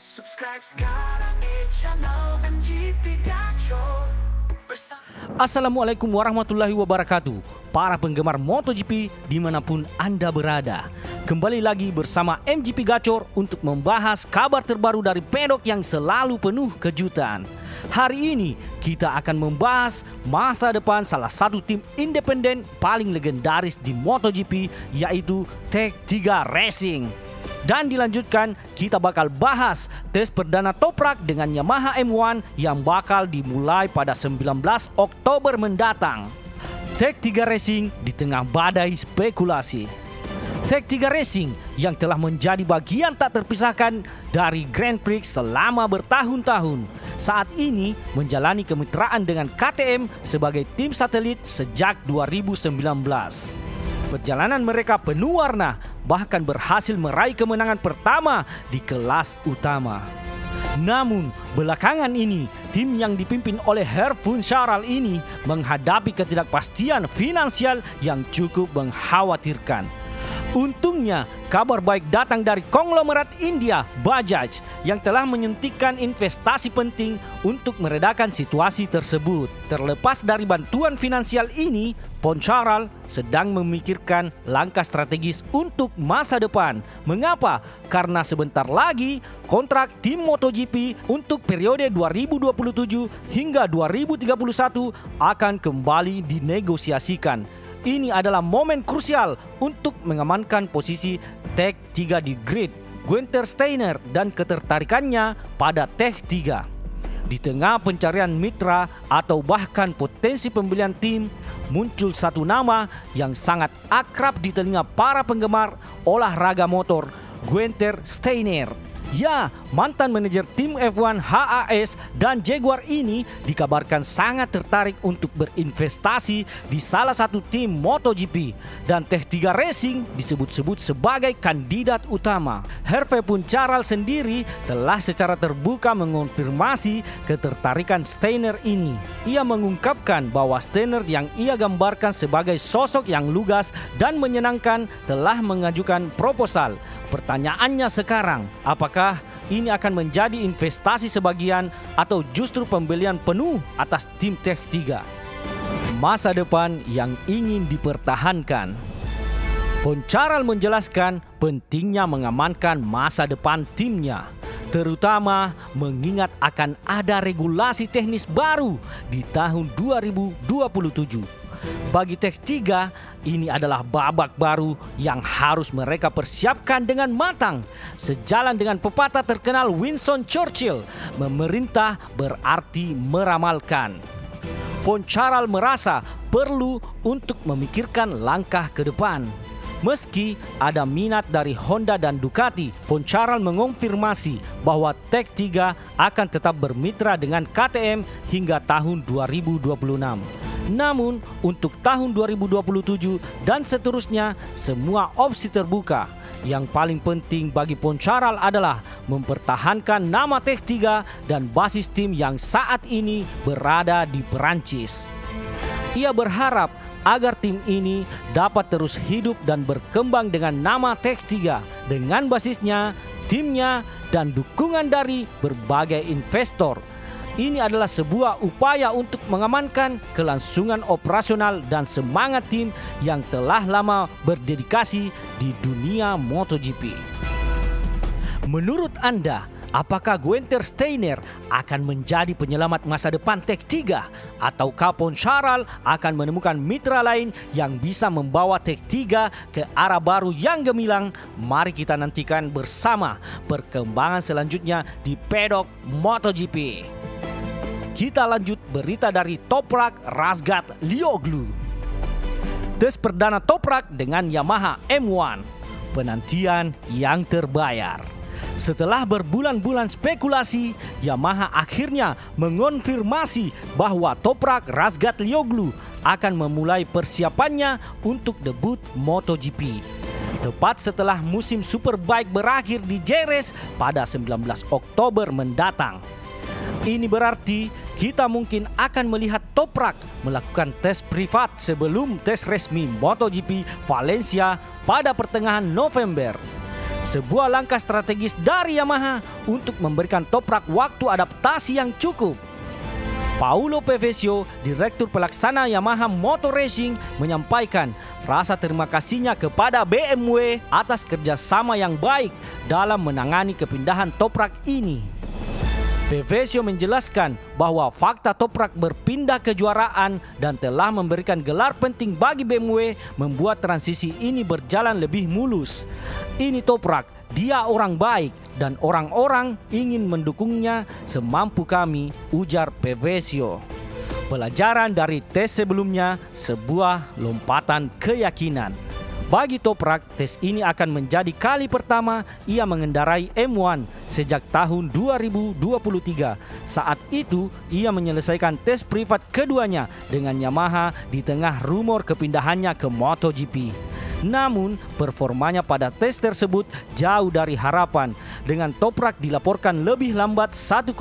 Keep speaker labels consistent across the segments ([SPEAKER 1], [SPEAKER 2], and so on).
[SPEAKER 1] Subscribe sekarang di channel MGP Gacor.
[SPEAKER 2] Assalamualaikum warahmatullahi wabarakatuh. Para penggemar MotoGP dimanapun Anda berada, kembali lagi bersama MGP Gacor untuk membahas kabar terbaru dari pedok yang selalu penuh kejutan. Hari ini kita akan membahas masa depan salah satu tim independen paling legendaris di MotoGP, yaitu Tech3 Racing. Dan dilanjutkan kita bakal bahas tes perdana Toprak dengan Yamaha M1 yang bakal dimulai pada 19 Oktober mendatang. Tech3 Racing di tengah badai spekulasi. Tech3 Racing yang telah menjadi bagian tak terpisahkan dari Grand Prix selama bertahun-tahun, saat ini menjalani kemitraan dengan KTM sebagai tim satelit sejak 2019. Perjalanan mereka penuh warna, bahkan berhasil meraih kemenangan pertama di kelas utama. Namun, belakangan ini, tim yang dipimpin oleh Hervé Poncharal ini menghadapi ketidakpastian finansial yang cukup mengkhawatirkan. Untungnya, kabar baik datang dari konglomerat India, Bajaj, yang telah menyuntikkan investasi penting untuk meredakan situasi tersebut. Terlepas dari bantuan finansial ini, Poncharal sedang memikirkan langkah strategis untuk masa depan. Mengapa? Karena sebentar lagi kontrak tim MotoGP untuk periode 2027 hingga 2031 akan kembali dinegosiasikan. Ini adalah momen krusial untuk mengamankan posisi Tech3 di grid. Günther Steiner dan ketertarikannya pada Tech3. Di tengah pencarian mitra atau bahkan potensi pembelian tim, muncul satu nama yang sangat akrab di telinga para penggemar olahraga motor, Günther Steiner. Ya, mantan manajer tim F1 HAS dan Jaguar ini dikabarkan sangat tertarik untuk berinvestasi di salah satu tim MotoGP, dan Tech3 Racing disebut-sebut sebagai kandidat utama. Hervé Poncharal sendiri telah secara terbuka mengonfirmasi ketertarikan Steiner ini. Ia mengungkapkan bahwa Steiner yang ia gambarkan sebagai sosok yang lugas dan menyenangkan telah mengajukan proposal. Pertanyaannya sekarang, apakah ini akan menjadi investasi sebagian atau justru pembelian penuh atas tim Tech3? Masa depan yang ingin dipertahankan. Poncharal menjelaskan pentingnya mengamankan masa depan timnya, terutama mengingat akan ada regulasi teknis baru di tahun 2027. Bagi Tech3, ini adalah babak baru yang harus mereka persiapkan dengan matang. Sejalan dengan pepatah terkenal Winston Churchill, memerintah berarti meramalkan. Poncharal merasa perlu untuk memikirkan langkah ke depan. Meski ada minat dari Honda dan Ducati, Poncharal mengonfirmasi bahwa Tech3 akan tetap bermitra dengan KTM hingga tahun 2026. Namun, untuk tahun 2027 dan seterusnya, semua opsi terbuka. Yang paling penting bagi Poncharal adalah mempertahankan nama Tech3 dan basis tim yang saat ini berada di Perancis. Ia berharap agar tim ini dapat terus hidup dan berkembang dengan nama Tech3, dengan basisnya, timnya, dan dukungan dari berbagai investor. Ini adalah sebuah upaya untuk mengamankan kelangsungan operasional dan semangat tim yang telah lama berdedikasi di dunia MotoGP. Menurut Anda, apakah Günther Steiner akan menjadi penyelamat masa depan Tech3? Ataukah Poncharal akan menemukan mitra lain yang bisa membawa Tech3 ke arah baru yang gemilang? Mari kita nantikan bersama perkembangan selanjutnya di pedok MotoGP. Kita lanjut berita dari Toprak Razgatlioglu. Tes perdana Toprak dengan Yamaha M1. Penantian yang terbayar. Setelah berbulan-bulan spekulasi, Yamaha akhirnya mengonfirmasi bahwa Toprak Razgatlioglu akan memulai persiapannya untuk debut MotoGP. Tepat setelah musim Superbike berakhir di Jerez pada 19 Oktober mendatang. Ini berarti kita mungkin akan melihat Toprak melakukan tes privat sebelum tes resmi MotoGP Valencia pada pertengahan November. Sebuah langkah strategis dari Yamaha untuk memberikan Toprak waktu adaptasi yang cukup. Paulo Pevesio, Direktur Pelaksana Yamaha Motor Racing, menyampaikan rasa terima kasihnya kepada BMW atas kerjasama yang baik dalam menangani kepindahan Toprak ini. Pevesio menjelaskan bahwa fakta Toprak berpindah kejuaraan dan telah memberikan gelar penting bagi BMW membuat transisi ini berjalan lebih mulus. Ini Toprak, dia orang baik dan orang-orang ingin mendukungnya semampu kami, ujar Pevesio. Pelajaran dari tes sebelumnya sebuah lompatan keyakinan. Bagi Toprak, tes ini akan menjadi kali pertama ia mengendarai M1 sejak tahun 2023. Saat itu, ia menyelesaikan tes privat keduanya dengan Yamaha di tengah rumor kepindahannya ke MotoGP. Namun, performanya pada tes tersebut jauh dari harapan. Dengan Toprak dilaporkan lebih lambat 1,4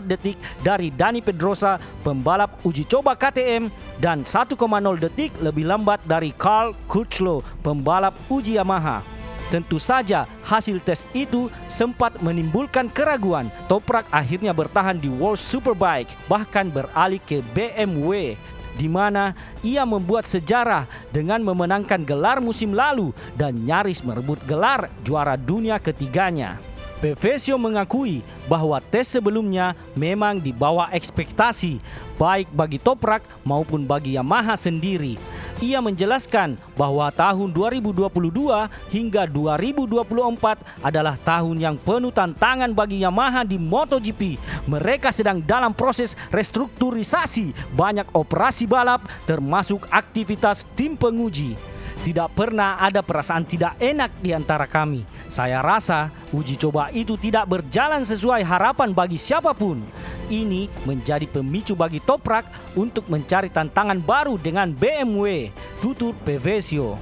[SPEAKER 2] detik dari Dani Pedrosa, pembalap uji coba KTM, dan 1,0 detik lebih lambat dari Carl Crutchlow, pembalap uji Yamaha. Tentu saja hasil tes itu sempat menimbulkan keraguan. Toprak akhirnya bertahan di World Superbike, bahkan beralih ke BMW, di mana ia membuat sejarah dengan memenangkan gelar musim lalu dan nyaris merebut gelar juara dunia ketiganya. Pevesio mengakui bahwa tes sebelumnya memang di bawah ekspektasi, baik bagi Toprak maupun bagi Yamaha sendiri. Ia menjelaskan bahwa tahun 2022 hingga 2024 adalah tahun yang penuh tantangan bagi Yamaha di MotoGP. Mereka sedang dalam proses restrukturisasi banyak operasi balap termasuk aktivitas tim penguji. Tidak pernah ada perasaan tidak enak di antara kami. Saya rasa uji coba itu tidak berjalan sesuai harapan bagi siapapun. Ini menjadi pemicu bagi Toprak untuk mencari tantangan baru dengan BMW, tutur Pevesio.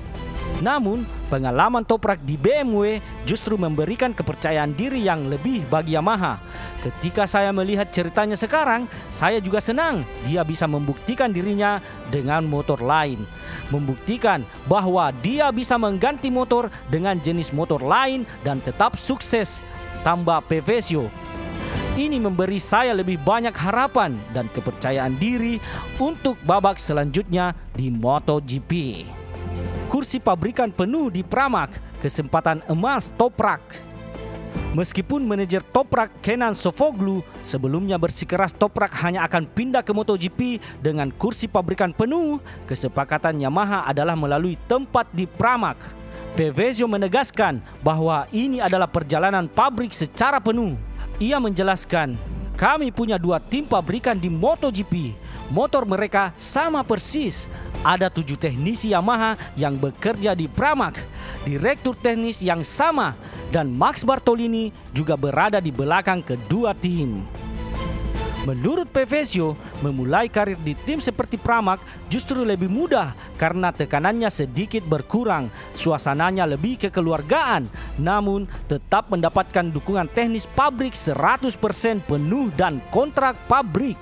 [SPEAKER 2] Namun, pengalaman Toprak di BMW justru memberikan kepercayaan diri yang lebih bagi Yamaha. Ketika saya melihat ceritanya sekarang, saya juga senang dia bisa membuktikan dirinya dengan motor lain. Membuktikan bahwa dia bisa mengganti motor dengan jenis motor lain dan tetap sukses, tambah Pevesio. Ini memberi saya lebih banyak harapan dan kepercayaan diri untuk babak selanjutnya di MotoGP. Kursi pabrikan penuh di Pramac, kesempatan emas Toprak. Meskipun manajer Toprak Kenan Sofuoglu sebelumnya bersikeras Toprak hanya akan pindah ke MotoGP dengan kursi pabrikan penuh, kesepakatan Yamaha adalah melalui tempat di Pramac. Pevesio menegaskan bahwa ini adalah perjalanan pabrik secara penuh. Ia menjelaskan, kami punya 2 tim pabrikan di MotoGP. Motor mereka sama persis. Ada 7 teknisi Yamaha yang bekerja di Pramac, direktur teknis yang sama, dan Max Bartolini juga berada di belakang kedua tim. Menurut Pevesio, memulai karir di tim seperti Pramac justru lebih mudah karena tekanannya sedikit berkurang, suasananya lebih kekeluargaan, namun tetap mendapatkan dukungan teknis pabrik 100% penuh dan kontrak pabrik.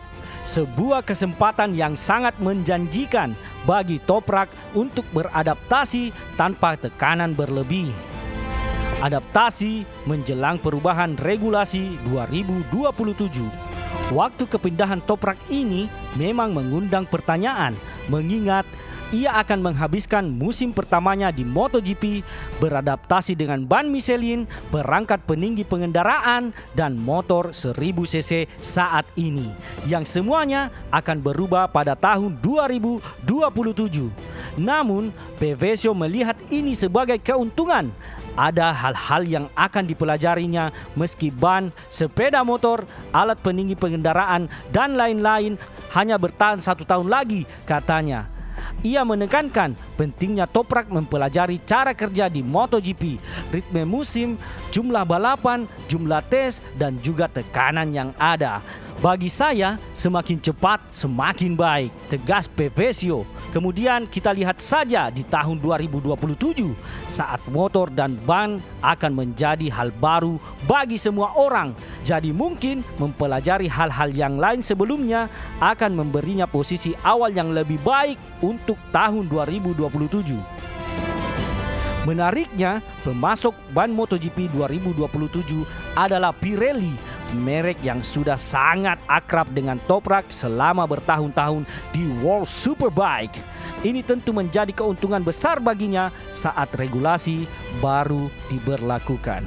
[SPEAKER 2] Sebuah kesempatan yang sangat menjanjikan bagi Toprak untuk beradaptasi tanpa tekanan berlebih. Adaptasi menjelang perubahan regulasi 2027. Waktu kepindahan Toprak ini memang mengundang pertanyaan, mengingat ia akan menghabiskan musim pertamanya di MotoGP beradaptasi dengan ban Michelin, perangkat peninggi pengendaraan, dan motor 1000 cc saat ini, yang semuanya akan berubah pada tahun 2027. Namun, Pevesio melihat ini sebagai keuntungan. Ada hal-hal yang akan dipelajarinya meski ban, sepeda motor, alat peninggi pengendaraan, dan lain-lain hanya bertahan 1 tahun lagi, katanya. Ia menekankan pentingnya Toprak mempelajari cara kerja di MotoGP, ritme musim, jumlah balapan, jumlah tes, dan juga tekanan yang ada. Bagi saya, semakin cepat semakin baik, tegas Pevesio. Kemudian kita lihat saja di tahun 2027 saat motor dan ban akan menjadi hal baru bagi semua orang. Jadi mungkin mempelajari hal-hal yang lain sebelumnya akan memberinya posisi awal yang lebih baik untuk tahun 2027. Menariknya, pemasok ban MotoGP 2027 adalah Pirelli, merek yang sudah sangat akrab dengan Toprak selama bertahun-tahun di World Superbike. Ini tentu menjadi keuntungan besar baginya saat regulasi baru diberlakukan.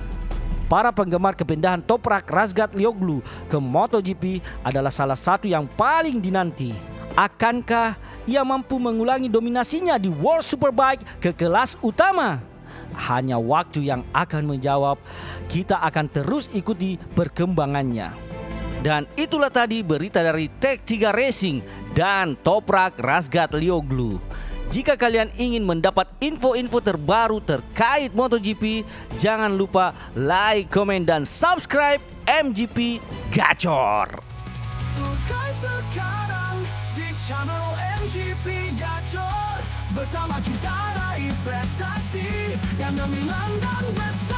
[SPEAKER 2] Para penggemar kepindahan Toprak Razgatlioglu ke MotoGP adalah salah satu yang paling dinanti. Akankah ia mampu mengulangi dominasinya di World Superbike ke kelas utama? Hanya waktu yang akan menjawab. Kita akan terus ikuti perkembangannya. Dan itulah tadi berita dari Tech3 Racing dan Toprak Razgatlioglu. Jika kalian ingin mendapat info-info terbaru terkait MotoGP, jangan lupa like, komen, dan subscribe MGP Gacor.
[SPEAKER 1] Subscribe sekarang di channel MGP Gacor. Bersama kita raih prestasi yang gemilang dan besar.